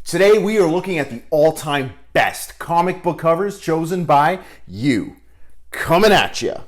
Today we are looking at the all-time best comic book covers chosen by you. Coming at ya.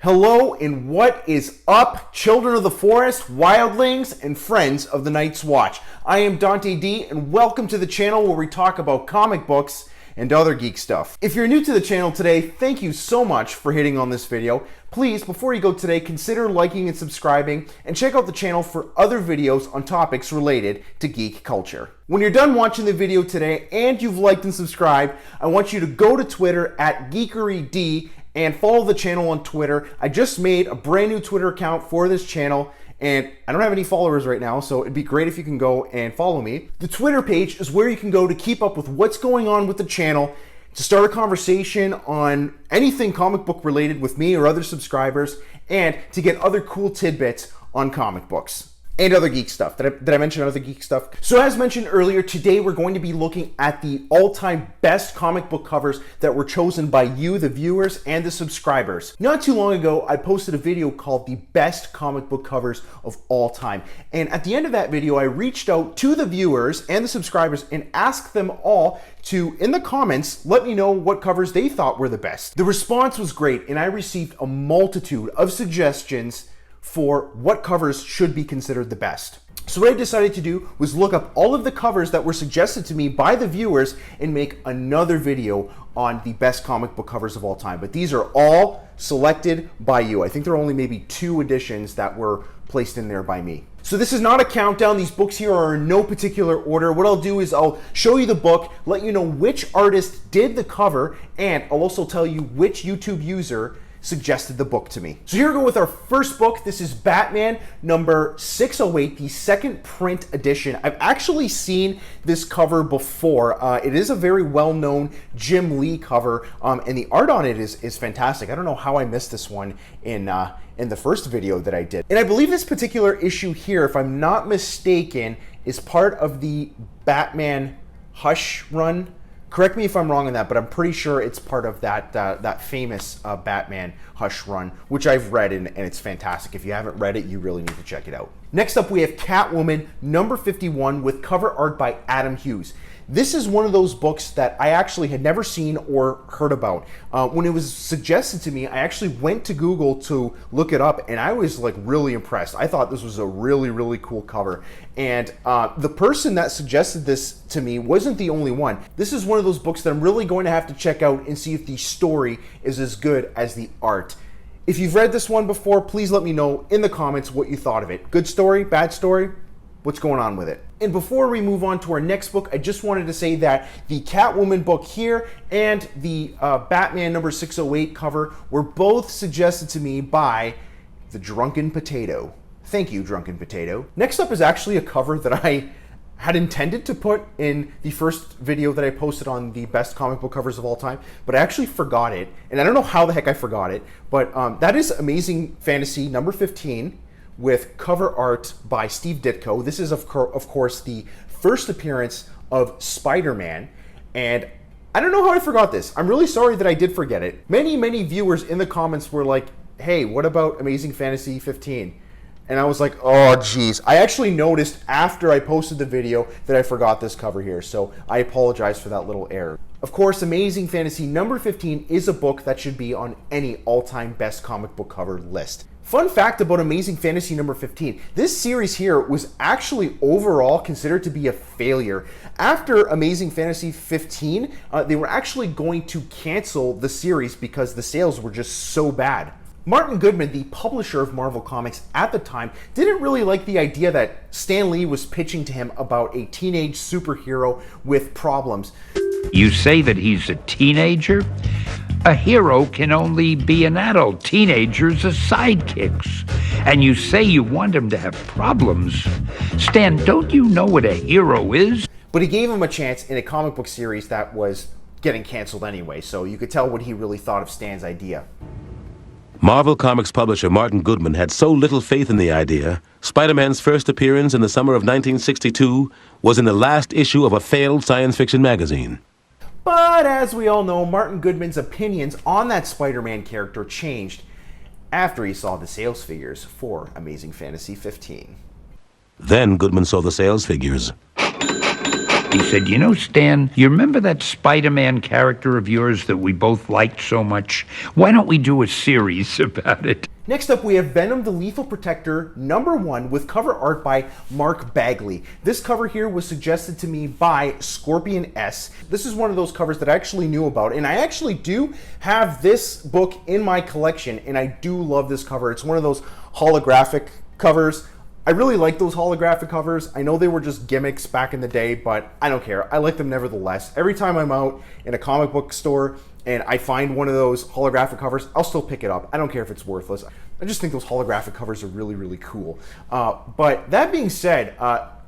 Hello and what is up, children of the forest, wildlings, and friends of the Night's Watch. I am Dante D and welcome to the channel where we talk about comic books and other geek stuff. If you're new to the channel today, thank you so much for hitting on this video. Please, before you go today, consider liking and subscribing and check out the channel for other videos on topics related to geek culture. When you're done watching the video today and you've liked and subscribed, I want you to go to Twitter at GeekeryD and follow the channel on Twitter. I just made a brand new Twitter account for this channel and I don't have any followers right now, so it'd be great if you can go and follow me. The Twitter page is where you can go to keep up with what's going on with the channel, to start a conversation on anything comic book related with me or other subscribers, and to get other cool tidbits on comic books and other geek stuff. Did I mention other geek stuff? So as mentioned earlier, today we're going to be looking at the all-time best comic book covers that were chosen by you, the viewers, and the subscribers. Not too long ago, I posted a video called the best comic book covers of all time. And at the end of that video, I reached out to the viewers and the subscribers and asked them all to, in the comments, let me know what covers they thought were the best. The response was great, and I received a multitude of suggestions for what covers should be considered the best. So what I decided to do was look up all of the covers that were suggested to me by the viewers and make another video on the best comic book covers of all time. But these are all selected by you. I think there are only maybe 2 editions that were placed in there by me. So this is not a countdown. These books here are in no particular order. What I'll do is I'll show you the book, let you know which artist did the cover, and I'll also tell you which YouTube user suggested the book to me. So here we go with our first book. This is Batman number 608, the second print edition. I've actually seen this cover before. It is a very well-known Jim Lee cover, and the art on it is fantastic. I don't know how I missed this one in the first video that I did. And I believe this particular issue here, if I'm not mistaken, is part of the Batman Hush run. Correct me if I'm wrong on that, but I'm pretty sure it's part of that famous Batman Hush run, which I've read, and it's fantastic. If you haven't read it, you really need to check it out. Next up, we have Catwoman number 51 with cover art by Adam Hughes. This is one of those books that I actually had never seen or heard about. When it was suggested to me, I actually went to Google to look it up, and I was like really impressed. I thought this was a really, really cool cover. And the person that suggested this to me wasn't the only one. This is one of those books that I'm really going to have to check out and see if the story is as good as the art. If you've read this one before, please let me know in the comments what you thought of it. Good story, bad story? What's going on with it? And before we move on to our next book, I just wanted to say that the Catwoman book here and the Batman number 608 cover were both suggested to me by the Drunken Potato. Thank you, Drunken Potato. Next up is actually a cover that I had intended to put in the first video that I posted on the best comic book covers of all time, but I actually forgot it, and I don't know how the heck I forgot it, but that is Amazing Fantasy number 15, with cover art by Steve Ditko. This is, of course, the first appearance of Spider-Man, and I don't know how I forgot this. I'm really sorry that I did forget it. Many viewers in the comments were like, hey, what about Amazing Fantasy 15? And I was like, oh, geez. I actually noticed after I posted the video that I forgot this cover here, so I apologize for that little error. Of course, Amazing Fantasy number 15 is a book that should be on any all-time best comic book cover list. Fun fact about Amazing Fantasy number 15, this series here was actually overall considered to be a failure. After Amazing Fantasy 15, they were actually going to cancel the series because the sales were just so bad. Martin Goodman, the publisher of Marvel Comics at the time, didn't really like the idea that Stan Lee was pitching to him about a teenage superhero with problems. You say that he's a teenager? A hero can only be an adult. Teenagers are sidekicks. And you say you want him to have problems. Stan, don't you know what a hero is? But he gave him a chance in a comic book series that was getting canceled anyway, so you could tell what he really thought of Stan's idea. Marvel Comics publisher Martin Goodman had so little faith in the idea, Spider-Man's first appearance in the summer of 1962 was in the last issue of a failed science fiction magazine. But as we all know, Martin Goodman's opinions on that Spider-Man character changed after he saw the sales figures for Amazing Fantasy 15. Then Goodman saw the sales figures. He said, "You know, Stan, you remember that Spider-Man character of yours that we both liked so much? Why don't we do a series about it?" Next up, we have Venom the Lethal Protector #1 with cover art by Mark Bagley. This cover here was suggested to me by Scorpion S. This is one of those covers that I actually knew about, and I actually do have this book in my collection, and I do love this cover. It's one of those holographic covers. I really like those holographic covers. I know they were just gimmicks back in the day, but I don't care. I like them nevertheless. Every time I'm out in a comic book store and I find one of those holographic covers, I'll still pick it up. I don't care if it's worthless. I just think those holographic covers are really, really cool. But that being said,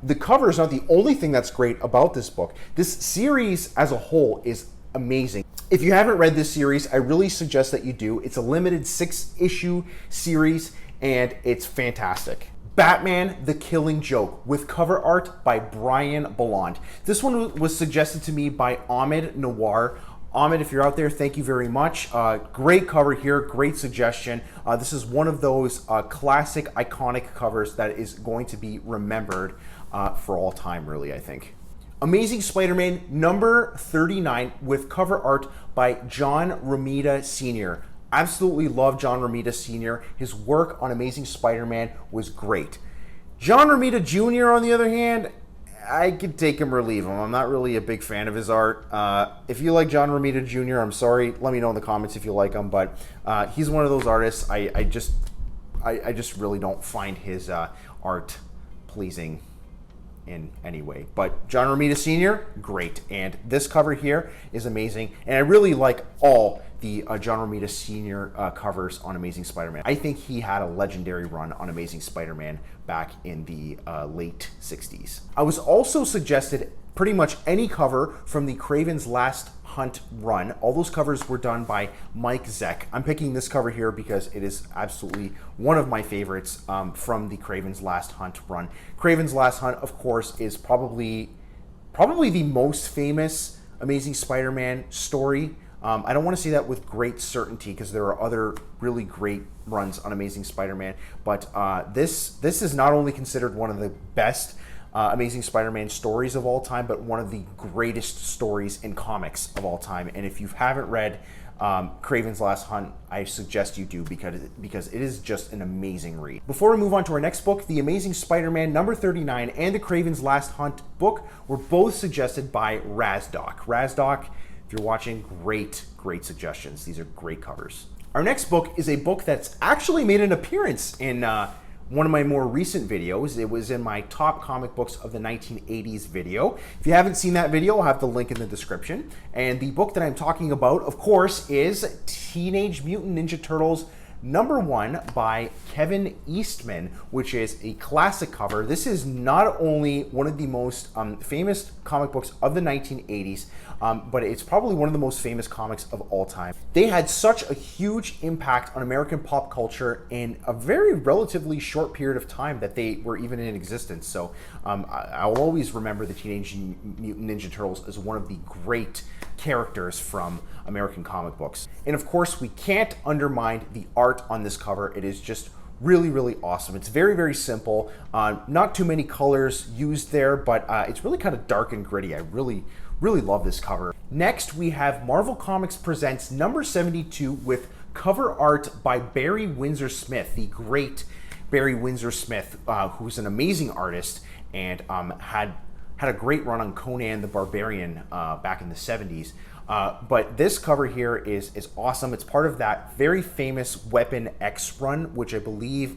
the cover is not the only thing that's great about this book. This series as a whole is amazing. If you haven't read this series, I really suggest that you do. It's a limited 6-issue series, and it's fantastic. Batman the Killing Joke with cover art by Brian Bolland. This one was suggested to me by Ahmed Noir. Ahmed, if you're out there, thank you very much. Great cover here, great suggestion. This is one of those classic, iconic covers that is going to be remembered for all time, really, I think. Amazing Spider-Man #39 with cover art by John Romita Sr. Absolutely love John Romita Sr. His work on Amazing Spider-Man was great. John Romita Jr., on the other hand, I could take him or leave him. I'm not really a big fan of his art. If you like John Romita Jr., I'm sorry. Let me know in the comments if you like him. But he's one of those artists. I just really don't find his art pleasing in any way. But John Romita Sr., great. And this cover here is amazing. And I really like all the John Romita Sr. Covers on Amazing Spider-Man. I think he had a legendary run on Amazing Spider-Man back in the late 60s. I was also suggested pretty much any cover from the Kraven's Last Hunt run. All those covers were done by Mike Zeck. I'm picking this cover here because it is absolutely one of my favorites from the Kraven's Last Hunt run. Kraven's Last Hunt, of course, is probably the most famous Amazing Spider-Man story. I don't want to say that with great certainty because there are other really great runs on Amazing Spider-Man, but this is not only considered one of the best Amazing Spider-Man stories of all time, but one of the greatest stories in comics of all time. And if you haven't read Kraven's Last Hunt, I suggest you do because it is just an amazing read. Before we move on to our next book, The Amazing Spider-Man #39 and the Kraven's Last Hunt book were both suggested by Razdoc. Razdoc, if you're watching, great suggestions. These are great covers. Our next book is a book that's actually made an appearance in one of my more recent videos. It was in my top comic books of the 1980s video. If you haven't seen that video, I'll have the link in the description. And the book that I'm talking about, of course, is Teenage Mutant Ninja Turtles #1 by Kevin Eastman, which is a classic cover. This is not only one of the most famous comic books of the 1980s, but it's probably one of the most famous comics of all time. They had such a huge impact on American pop culture in a very relatively short period of time that they were even in existence. So I'll always remember the Teenage Mutant Ninja Turtles as one of the great characters from American comic books. And of course, we can't undermine the art on this cover. It is just really awesome. It's very simple. Not too many colors used there, but it's really kind of dark and gritty. I really love this cover. Next, we have Marvel Comics Presents #72 with cover art by Barry Windsor Smith, the great Barry Windsor Smith, who's an amazing artist and had a great run on Conan the Barbarian back in the 70s. But this cover here is awesome. It's part of that very famous Weapon X run, which I believe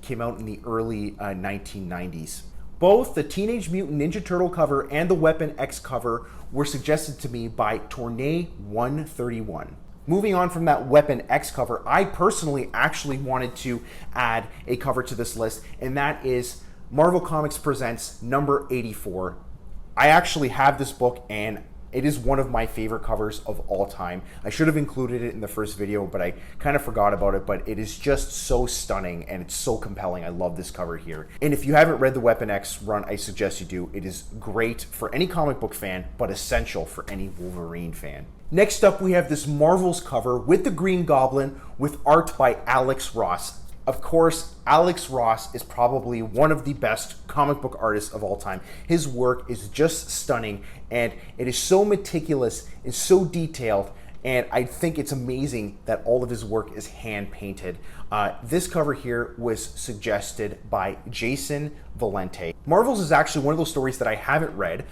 came out in the early 1990s. Both the Teenage Mutant Ninja Turtle cover and the Weapon X cover were suggested to me by Tournay131. Moving on from that Weapon X cover, I personally actually wanted to add a cover to this list, and that is Marvel Comics Presents #84. I actually have this book, and It is one of my favorite covers of all time. I should have included it in the first video, but I kind of forgot about it, but it is just so stunning and it's so compelling. I love this cover here. And if you haven't read the Weapon X run, I suggest you do. It is great for any comic book fan, but essential for any Wolverine fan. Next up, we have this Marvel's cover with the Green Goblin with art by Alex Ross. Of course, Alex Ross is probably one of the best comic book artists of all time. His work is just stunning, and it is so meticulous and so detailed, and I think it's amazing that all of his work is hand-painted. This cover here was suggested by Jason Valente. Marvel's is actually one of those stories that I haven't read.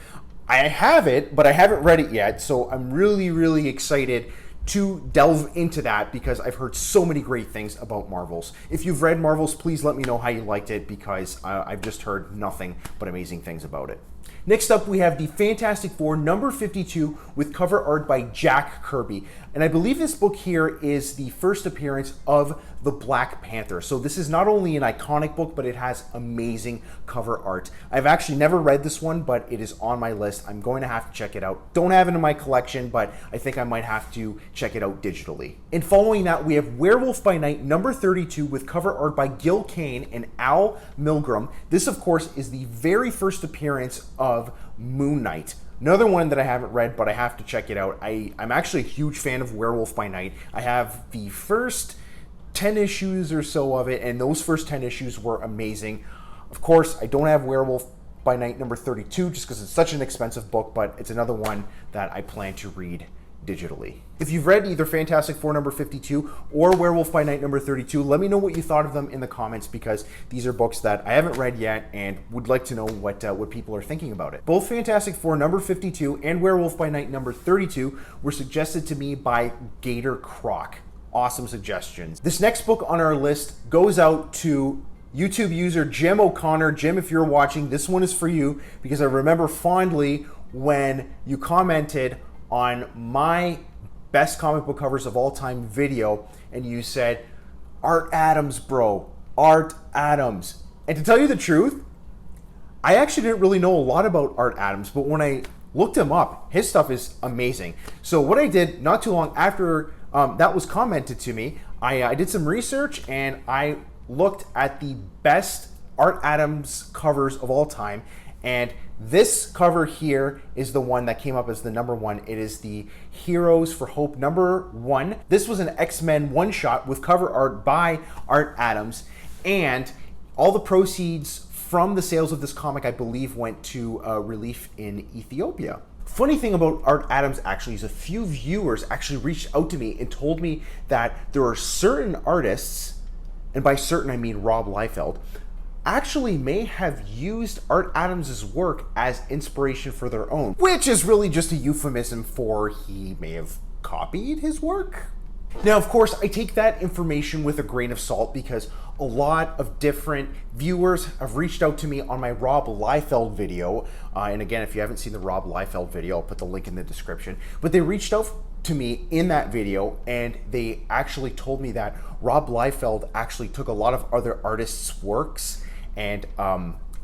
I have it, but I haven't read it yet, so I'm really, really excited to delve into that because I've heard so many great things about Marvel's. If you've read Marvel's, please let me know how you liked it because I've just heard nothing but amazing things about it. Next up, we have the Fantastic Four number 52 with cover art by Jack Kirby. And I believe this book here is the first appearance of the Black Panther. So this is not only an iconic book, but it has amazing cover art. I've actually never read this one, but it is on my list. I'm going to have to check it out. Don't have it in my collection, but I think I might have to check it out digitally. And following that, we have Werewolf by Night number 32 with cover art by Gil Kane and Al Milgrom. This, of course, is the very first appearance of Moon Knight. Another one that I haven't read, but I have to check it out. I'm actually a huge fan of Werewolf by Night. I have the first 10 issues or so of it, and those first 10 issues were amazing. Of course, I don't have Werewolf by Night number 32 just because it's such an expensive book, but it's another one that I plan to read digitally. If you've read either Fantastic Four number 52 or Werewolf by Night number 32, let me know what you thought of them in the comments because these are books that I haven't read yet and would like to know what people are thinking about it. Both Fantastic Four number 52 and Werewolf by Night number 32 were suggested to me by Gator Croc. Awesome suggestions. This next book on our list goes out to YouTube user Jim O'Connor. Jim, if you're watching, this one is for you because I remember fondly when you commented on my best comic book covers of all time video and you said, Art Adams, bro, Art Adams. And to tell you the truth, I actually didn't really know a lot about Art Adams, but when I looked him up, his stuff is amazing. So what I did not too long after that was commented to me, I did some research and I looked at the best Art Adams covers of all time, and this cover here is the one that came up as the number one. It is the Heroes for Hope number 1. This was an X-Men one-shot with cover art by Art Adams, and all the proceeds from the sales of this comic, I believe, went to relief in Ethiopia. Funny thing about Art Adams actually is a few viewers actually reached out to me and told me that there are certain artists, and by certain I mean Rob Liefeld, actually may have used Art Adams' work as inspiration for their own, which is really just a euphemism for he may have copied his work. Now, of course, I take that information with a grain of salt because a lot of different viewers have reached out to me on my Rob Liefeld video. And again, if you haven't seen the Rob Liefeld video, I'll put the link in the description. But they reached out to me in that video and they actually told me that Rob Liefeld actually took a lot of other artists' works and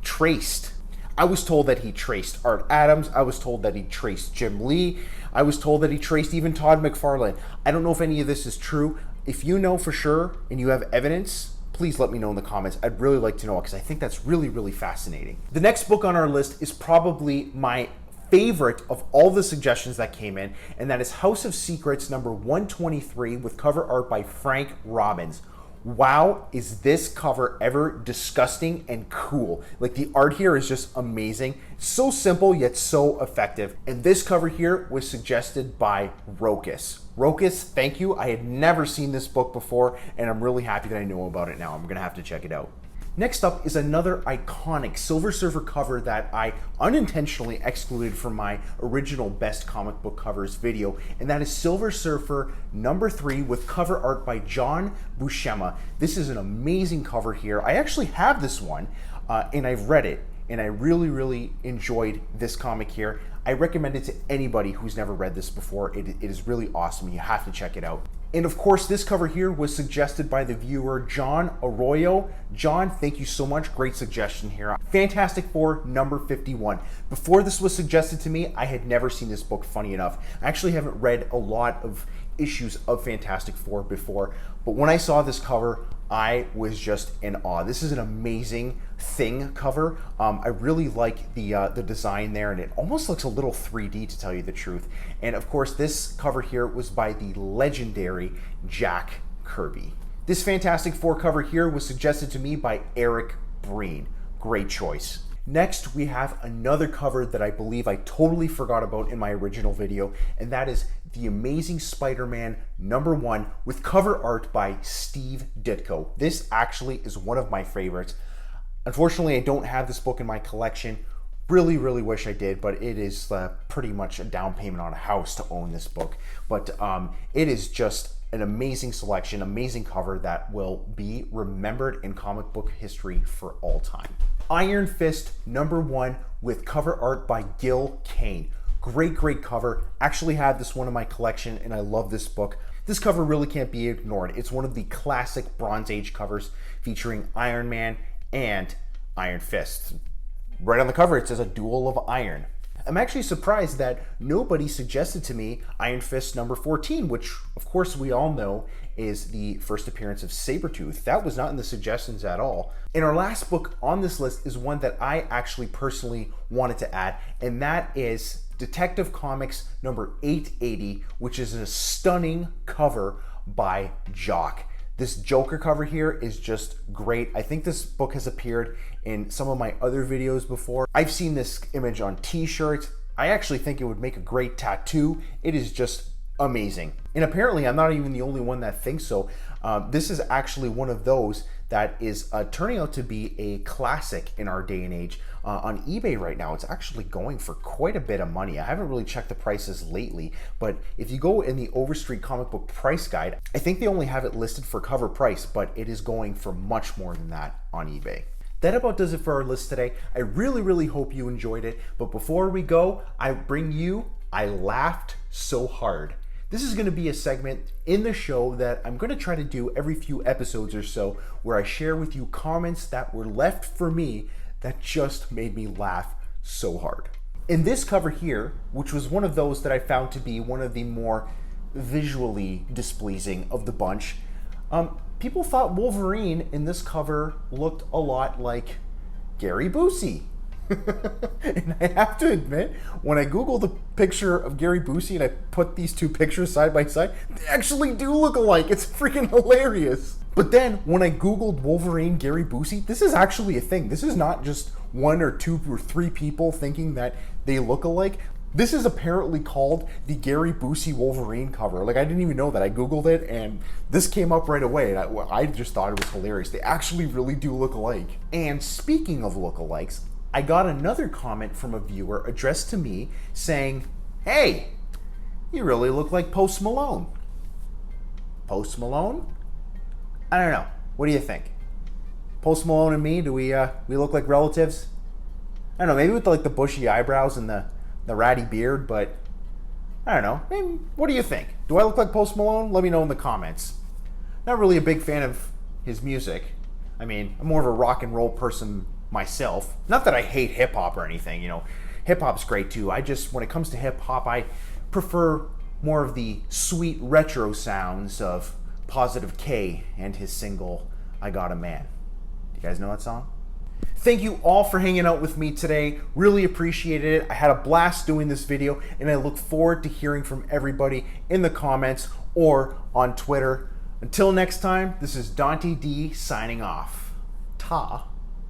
traced. I was told that he traced Art Adams. I was told that he traced Jim Lee. I was told that he traced even Todd McFarlane. I don't know if any of this is true. If you know for sure and you have evidence, please let me know in the comments. I'd really like to know because I think that's really, really fascinating. The next book on our list is probably my favorite of all the suggestions that came in, and that is House of Secrets number 123 with cover art by Frank Robbins. Wow, is this cover ever disgusting and cool. Like, the art here is just amazing. So simple yet so effective. And this cover here was suggested by Rokus. Rokus, thank you. I had never seen this book before and I'm really happy that I know about it now. I'm gonna have to check it out. Next up is another iconic Silver Surfer cover that I unintentionally excluded from my original best comic book covers video, and that is Silver Surfer number 3 with cover art by John Buscema. This is an amazing cover here. I actually have this one and I've read it. and I really, really enjoyed this comic here. I recommend it to anybody who's never read this before. It is really awesome. You have to check it out. And of course, this cover here was suggested by the viewer John Arroyo. John, thank you so much. Great suggestion here. Fantastic Four number 51. Before this was suggested to me, I had never seen this book, funny enough. I actually haven't read a lot of issues of Fantastic Four before, but when I saw this cover, I was just in awe. This is an amazing Thing cover. I really like the design there, and it almost looks a little 3D to tell you the truth. And of course, this cover here was by the legendary Jack Kirby. This Fantastic Four cover here was suggested to me by Eric Breen. Great choice. Next, we have another cover that I believe I totally forgot about in my original video, and that is The Amazing Spider-Man #1 with cover art by Steve Ditko. This actually is one of my favorites. Unfortunately, I don't have this book in my collection. Really, really wish I did, but it is pretty much a down payment on a house to own this book. But it is just an amazing selection, amazing cover that will be remembered in comic book history for all time. Iron Fist #1 with cover art by Gil Kane. Great, great cover. Actually have this one in my collection, and I love this book. This cover really can't be ignored. It's one of the classic Bronze Age covers featuring Iron Man and Iron Fist. Right on the cover, it says a duel of iron. I'm actually surprised that nobody suggested to me Iron Fist #14, which of course we all know is the first appearance of Sabretooth. That was not in the suggestions at all. And our last book on this list is one that I actually personally wanted to add, and that is Detective Comics #880, which is a stunning cover by Jock. This Joker cover here is just great. I think this book has appeared in some of my other videos before. I've seen this image on t-shirts. I actually think it would make a great tattoo. It is just amazing. And apparently I'm not even the only one that thinks so. This is actually one of those that is turning out to be a classic in our day and age. On eBay right now, it's actually going for quite a bit of money. I haven't really checked the prices lately, but if you go in the Overstreet comic book price guide, I think they only have it listed for cover price, but it is going for much more than that on eBay. That about does it for our list today. I really, really hope you enjoyed it. But before we go, I bring you I Laughed So Hard. This is going to be a segment in the show that I'm going to try to do every few episodes or so, where I share with you comments that were left for me that just made me laugh so hard. In this cover here, which was one of those that I found to be one of the more visually displeasing of the bunch, people thought Wolverine in this cover looked a lot like Gary Busey. And I have to admit, when I Googled the picture of Gary Busey and I put these two pictures side by side, they actually do look alike. It's freaking hilarious. But then when I Googled Wolverine Gary Busey, this is actually a thing. This is not just one or two or three people thinking that they look alike. This is apparently called the Gary Busey Wolverine cover. Like, I didn't even know that. I Googled it and this came up right away. And I just thought it was hilarious. They actually really do look alike. And speaking of lookalikes, I got another comment from a viewer addressed to me saying, "Hey, you really look like Post Malone." Post Malone? I don't know. What do you think? Post Malone and me, do we look like relatives? I don't know, maybe with like the bushy eyebrows and the ratty beard, but I don't know. Maybe, what do you think? Do I look like Post Malone? Let me know in the comments. Not really a big fan of his music. I mean, I'm more of a rock and roll person myself. Not that I hate hip hop or anything, you know. Hip hop's great too. I just, when it comes to hip hop, I prefer more of the sweet retro sounds of Positive K and his single, I Got a Man. Do you guys know that song? Thank you all for hanging out with me today. Really appreciated it. I had a blast doing this video, and I look forward to hearing from everybody in the comments or on Twitter. Until next time, this is Dante D signing off. Ta.